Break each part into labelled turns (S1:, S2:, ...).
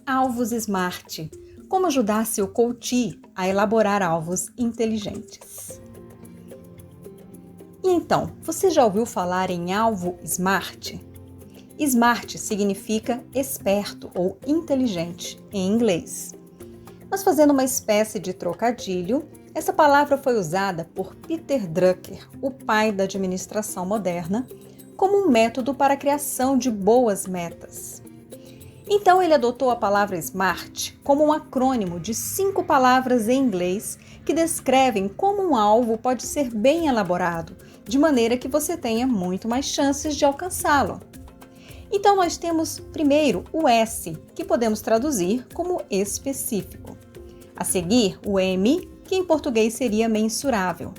S1: Alvos Smart. Como ajudar seu coach a elaborar alvos inteligentes. E então, você já ouviu falar em alvo Smart? Smart significa esperto ou inteligente em inglês. Mas fazendo uma espécie de trocadilho, essa palavra foi usada por Peter Drucker, o pai da administração moderna, como um método para a criação de boas metas. Então ele adotou a palavra SMART como um acrônimo de 5 palavras em inglês que descrevem como um alvo pode ser bem elaborado, de maneira que você tenha muito mais chances de alcançá-lo. Então nós temos primeiro o S, que podemos traduzir como específico. A seguir, o M, que em português seria mensurável.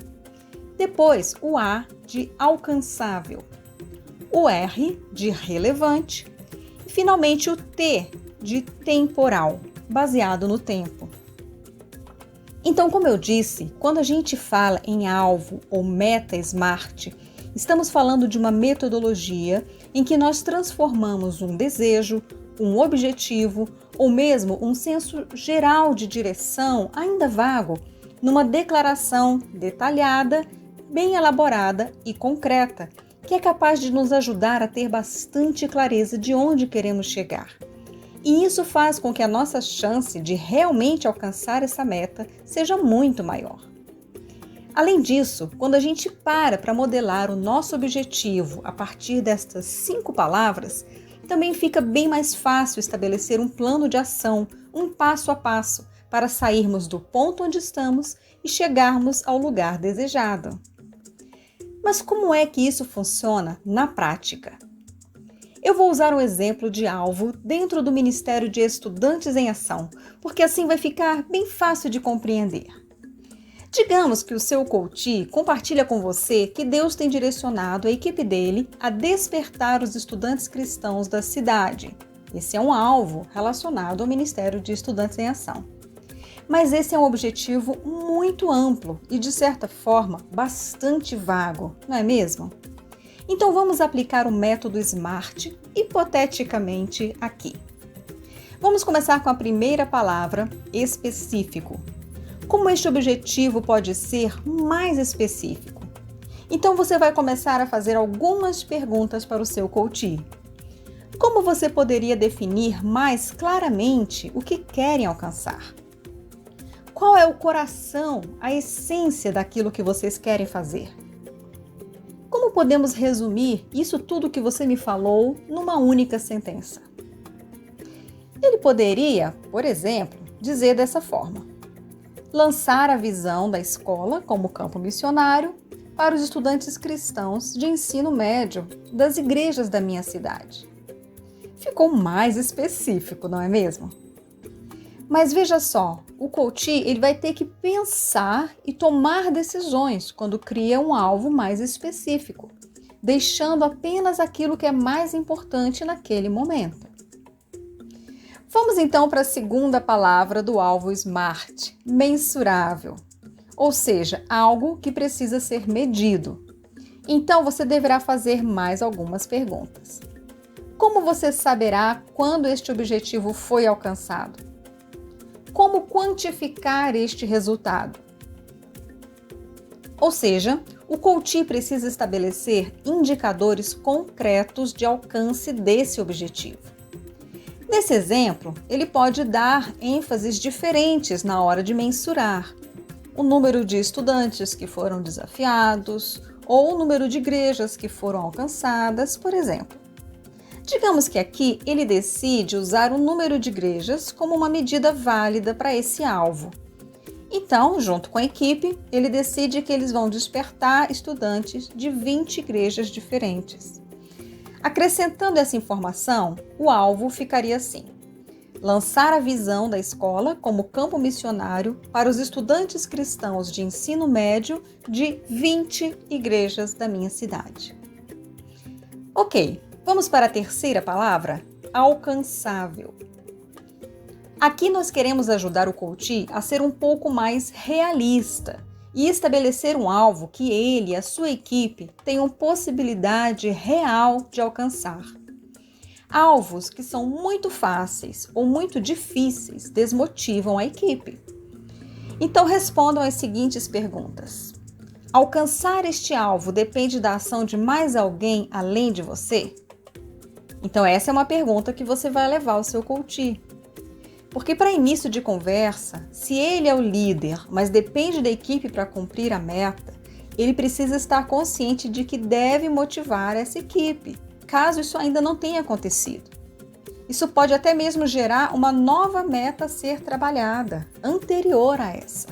S1: Depois, o A, de alcançável. O R, de relevante. E finalmente, o T, de temporal, baseado no tempo. Então, como eu disse, quando a gente fala em alvo ou meta SMART, estamos falando de uma metodologia em que nós transformamos um desejo, um objetivo ou mesmo um senso geral de direção, ainda vago, numa declaração detalhada, bem elaborada e concreta, que é capaz de nos ajudar a ter bastante clareza de onde queremos chegar. E isso faz com que a nossa chance de realmente alcançar essa meta seja muito maior. Além disso, quando a gente para modelar o nosso objetivo a partir destas 5 palavras, também fica bem mais fácil estabelecer um plano de ação, um passo a passo, para sairmos do ponto onde estamos e chegarmos ao lugar desejado. Mas como é que isso funciona na prática? Eu vou usar um exemplo de alvo dentro do Ministério de Estudantes em Ação, porque assim vai ficar bem fácil de compreender. Digamos que o seu coach compartilha com você que Deus tem direcionado a equipe dele a despertar os estudantes cristãos da cidade. Esse é um alvo relacionado ao Ministério de Estudantes em Ação. Mas esse é um objetivo muito amplo e, de certa forma, bastante vago, não é mesmo? Então vamos aplicar o método SMART hipoteticamente aqui. Vamos começar com a primeira palavra, específico. Como este objetivo pode ser mais específico? Então você vai começar a fazer algumas perguntas para o seu coach. Como você poderia definir mais claramente o que querem alcançar? Qual é o coração, a essência daquilo que vocês querem fazer? Como podemos resumir isso tudo que você me falou numa única sentença? Ele poderia, por exemplo, dizer dessa forma: lançar a visão da escola como campo missionário para os estudantes cristãos de ensino médio das igrejas da minha cidade. Ficou mais específico, não é mesmo? Mas veja só, o coach ele vai ter que pensar e tomar decisões quando cria um alvo mais específico, deixando apenas aquilo que é mais importante naquele momento. Vamos então para a segunda palavra do alvo SMART, mensurável, ou seja, algo que precisa ser medido. Então você deverá fazer mais algumas perguntas. Como você saberá quando este objetivo foi alcançado? Como quantificar este resultado? Ou seja, o coach precisa estabelecer indicadores concretos de alcance desse objetivo. Nesse exemplo, ele pode dar ênfases diferentes na hora de mensurar o número de estudantes que foram desafiados ou o número de igrejas que foram alcançadas, por exemplo. Digamos que aqui ele decide usar o número de igrejas como uma medida válida para esse alvo. Então, junto com a equipe, ele decide que eles vão despertar estudantes de 20 igrejas diferentes. Acrescentando essa informação, o alvo ficaria assim: lançar a visão da escola como campo missionário para os estudantes cristãos de ensino médio de 20 igrejas da minha cidade. Ok, vamos para a terceira palavra, alcançável. Aqui nós queremos ajudar o coach a ser um pouco mais realista e estabelecer um alvo que ele e a sua equipe tenham possibilidade real de alcançar. Alvos que são muito fáceis ou muito difíceis desmotivam a equipe. Então respondam as seguintes perguntas. Alcançar este alvo depende da ação de mais alguém além de você? Então essa é uma pergunta que você vai levar ao seu coach. Porque para início de conversa, se ele é o líder, mas depende da equipe para cumprir a meta, ele precisa estar consciente de que deve motivar essa equipe, caso isso ainda não tenha acontecido. Isso pode até mesmo gerar uma nova meta a ser trabalhada, anterior a essa.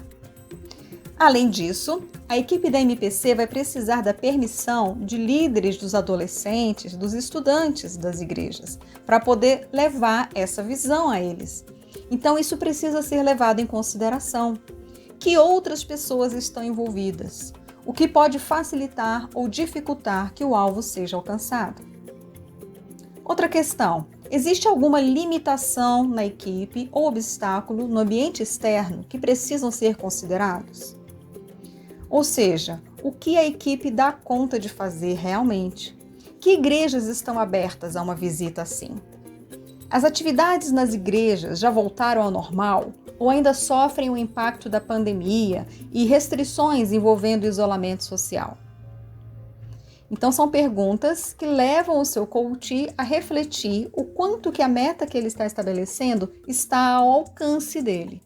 S1: Além disso, a equipe da MPC vai precisar da permissão de líderes dos adolescentes, dos estudantes das igrejas, para poder levar essa visão a eles. Então, isso precisa ser levado em consideração. Que outras pessoas estão envolvidas, o que pode facilitar ou dificultar que o alvo seja alcançado. Outra questão, existe alguma limitação na equipe ou obstáculo no ambiente externo que precisam ser considerados? Ou seja, o que a equipe dá conta de fazer realmente? Que igrejas estão abertas a uma visita assim? As atividades nas igrejas já voltaram ao normal ou ainda sofrem o impacto da pandemia e restrições envolvendo o isolamento social? Então são perguntas que levam o seu coach a refletir o quanto que a meta que ele está estabelecendo está ao alcance dele.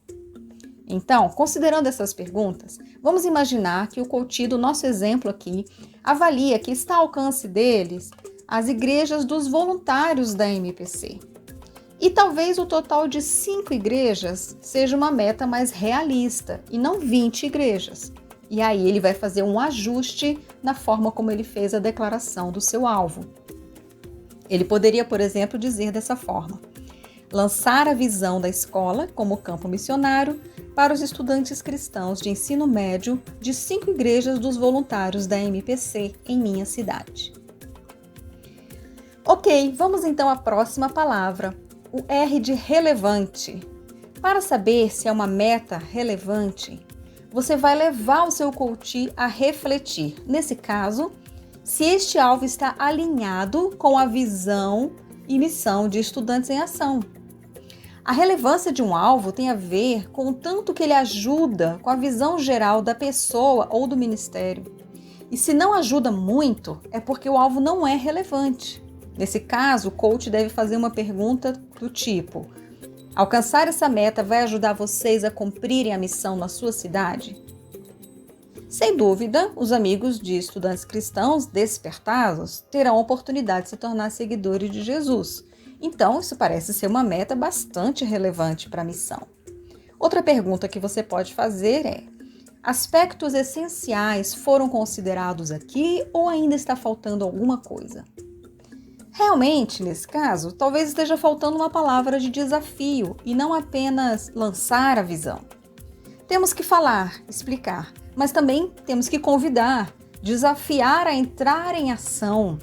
S1: Então, considerando essas perguntas, vamos imaginar que o coach do nosso exemplo aqui avalia que está ao alcance deles as igrejas dos voluntários da MPC. E talvez o total de 5 igrejas seja uma meta mais realista e não 20 igrejas. E aí ele vai fazer um ajuste na forma como ele fez a declaração do seu alvo. Ele poderia, por exemplo, dizer dessa forma: lançar a visão da escola como campo missionário para os estudantes cristãos de ensino médio de 5 igrejas dos voluntários da MPC em minha cidade. Ok, vamos então à próxima palavra, o R de relevante. Para saber se é uma meta relevante, você vai levar o seu coach a refletir, nesse caso, se este alvo está alinhado com a visão e missão de Estudantes em Ação. A relevância de um alvo tem a ver com o tanto que ele ajuda com a visão geral da pessoa ou do ministério. E se não ajuda muito, é porque o alvo não é relevante. Nesse caso, o coach deve fazer uma pergunta do tipo: alcançar essa meta vai ajudar vocês a cumprirem a missão na sua cidade? Sem dúvida, os amigos de estudantes cristãos despertados terão a oportunidade de se tornar seguidores de Jesus. Então, isso parece ser uma meta bastante relevante para a missão. Outra pergunta que você pode fazer é: aspectos essenciais foram considerados aqui ou ainda está faltando alguma coisa? Realmente, nesse caso, talvez esteja faltando uma palavra de desafio e não apenas lançar a visão. Temos que falar, explicar, mas também temos que convidar, desafiar a entrar em ação,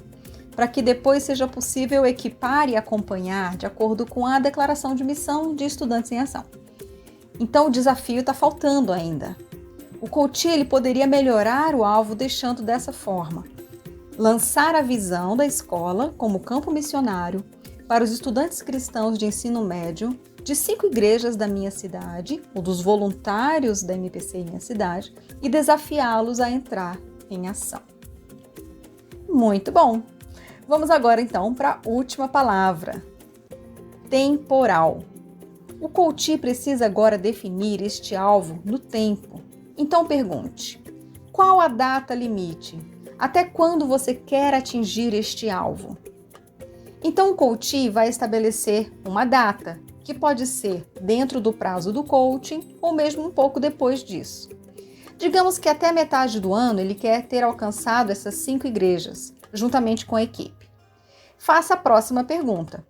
S1: para que depois seja possível equipar e acompanhar de acordo com a declaração de missão de Estudantes em Ação. Então, o desafio está faltando ainda. O coach ele poderia melhorar o alvo deixando dessa forma: lançar a visão da escola como campo missionário para os estudantes cristãos de ensino médio de 5 igrejas da minha cidade, ou dos voluntários da MPC em minha cidade, e desafiá-los a entrar em ação. Muito bom! Vamos agora então para a última palavra, temporal. O coach precisa agora definir este alvo no tempo. Então pergunte: qual a data limite? Até quando você quer atingir este alvo? Então o coach vai estabelecer uma data, que pode ser dentro do prazo do coaching ou mesmo um pouco depois disso. Digamos que até metade do ano ele quer ter alcançado essas 5 igrejas, juntamente com a equipe. Faça a próxima pergunta: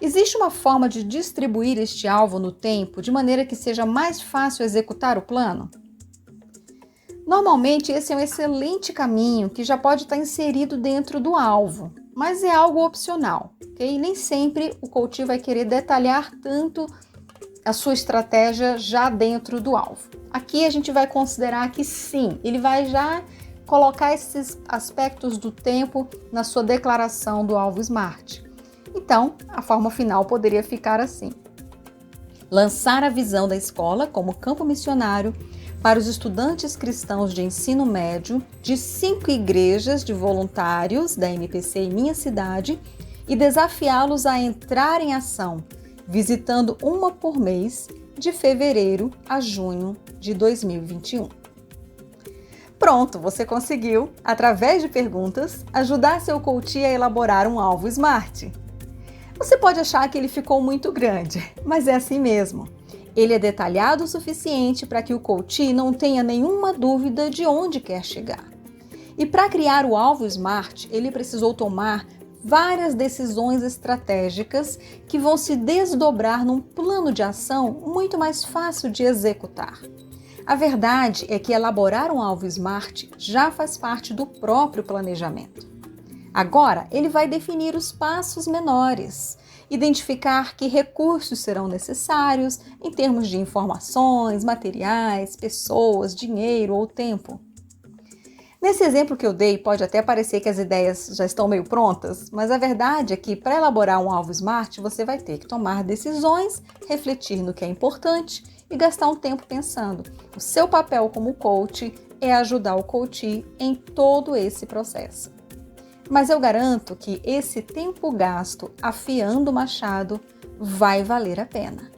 S1: existe uma forma de distribuir este alvo no tempo de maneira que seja mais fácil executar o plano? Normalmente, esse é um excelente caminho que já pode estar inserido dentro do alvo, mas é algo opcional, ok? Nem sempre o coach vai querer detalhar tanto a sua estratégia já dentro do alvo. Aqui a gente vai considerar que sim, ele vai já colocar esses aspectos do tempo na sua declaração do alvo SMART. Então, a forma final poderia ficar assim: lançar a visão da escola como campo missionário para os estudantes cristãos de ensino médio de 5 igrejas de voluntários da MPC em minha cidade e desafiá-los a entrar em ação, visitando uma por mês, de fevereiro a junho de 2021. Pronto, você conseguiu, através de perguntas, ajudar seu coach a elaborar um alvo SMART. Você pode achar que ele ficou muito grande, mas é assim mesmo. Ele é detalhado o suficiente para que o coach não tenha nenhuma dúvida de onde quer chegar. E para criar o alvo SMART, ele precisou tomar várias decisões estratégicas que vão se desdobrar num plano de ação muito mais fácil de executar. A verdade é que elaborar um alvo SMART já faz parte do próprio planejamento. Agora, ele vai definir os passos menores, identificar que recursos serão necessários em termos de informações, materiais, pessoas, dinheiro ou tempo. Nesse exemplo que eu dei, pode até parecer que as ideias já estão meio prontas, mas a verdade é que para elaborar um alvo SMART, você vai ter que tomar decisões, refletir no que é importante e gastar um tempo pensando. O seu papel como coach é ajudar o coach em todo esse processo. Mas eu garanto que esse tempo gasto afiando o machado vai valer a pena.